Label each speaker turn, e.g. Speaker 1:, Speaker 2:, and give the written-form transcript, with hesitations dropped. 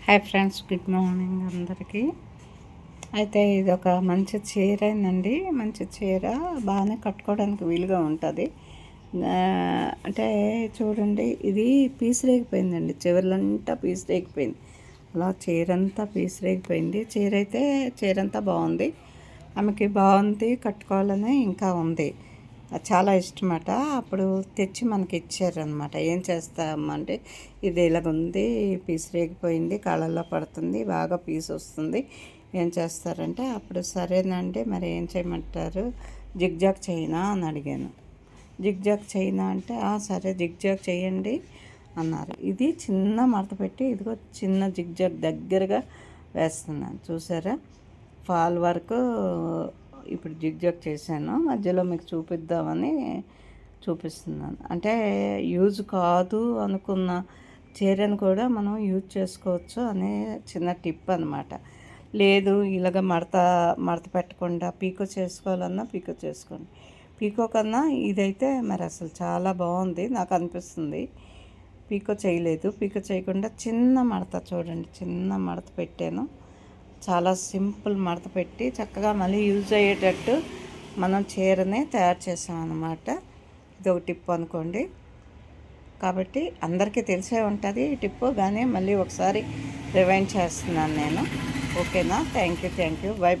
Speaker 1: Hi friends, good morning అందరికీ. అయితే ఇది ఒక మంచి చీర అయిందండి. మంచి చీర బాగానే కట్టుకోవడానికి వీలుగా ఉంటుంది. అంటే చూడండి, ఇది పీస్ రేగిపోయిందండి. చివరిలంతా పీస్ రేగిపోయింది. అలా చీరంతా పీస్ రేగిపోయింది. చీర అంతా బాగుంది. ఆమెకి బాగుంది, కట్టుకోవాలని ఇంకా ఉంది. చాలా ఇష్టమట. అప్పుడు తెచ్చి మనకి ఇచ్చారనమాట. ఏం చేస్తామంటే, ఇది ఇలాగుంది, పీస్ రేగిపోయింది, కాళ్ళల్లో పడుతుంది, బాగా పీస్ వస్తుంది, ఏం చేస్తారంటే, అప్పుడు సరేనండి మరి ఏం చేయమంటారు, జిగ్జాగ్ చైనా అని అడిగాను. జిగ్జాగ్ చైనా అంటే సరే జిగ్జాగ్ చేయండి అన్నారు. ఇది చిన్న మడత పెట్టి ఇదిగో చిన్న జిగ్జాగ్ దగ్గరగా వేస్తున్నాను, చూసారా. ఫాల్ వరకు ఇప్పుడు జిగ్జాగ్ చేశాను. మధ్యలో మీకు చూపిద్దామని చూపిస్తున్నాను. అంటే యూజ్ కాదు అనుకున్న చీరను కూడా మనం యూజ్ చేసుకోవచ్చు అనే చిన్న టిప్ అనమాట. లేదు ఇలాగ మడత పెట్టకుండా పీకో చేసుకోవాలన్నా పీకో చేసుకోండి. పీకో కన్నా ఇదైతే మరి అసలు చాలా బాగుంది నాకు అనిపిస్తుంది. పీకో చేయలేదు, పీకో చేయకుండా చిన్న మడత చూడండి, చిన్న మడత పెట్టాను. చాలా సింపుల్ మడత పెట్టి చక్కగా మళ్ళీ యూజ్ అయ్యేటట్టు మనం చీరనే తయారు చేసాం అన్నమాట. ఇది ఒక టిప్ అనుకోండి. కాబట్టి అందరికీ తెలిసే ఉంటుంది ఈ టిప్పు, కానీ మళ్ళీ ఒకసారి రివైండ్ చేస్తున్నాను నేను. ఓకేనా? Thank you. బై.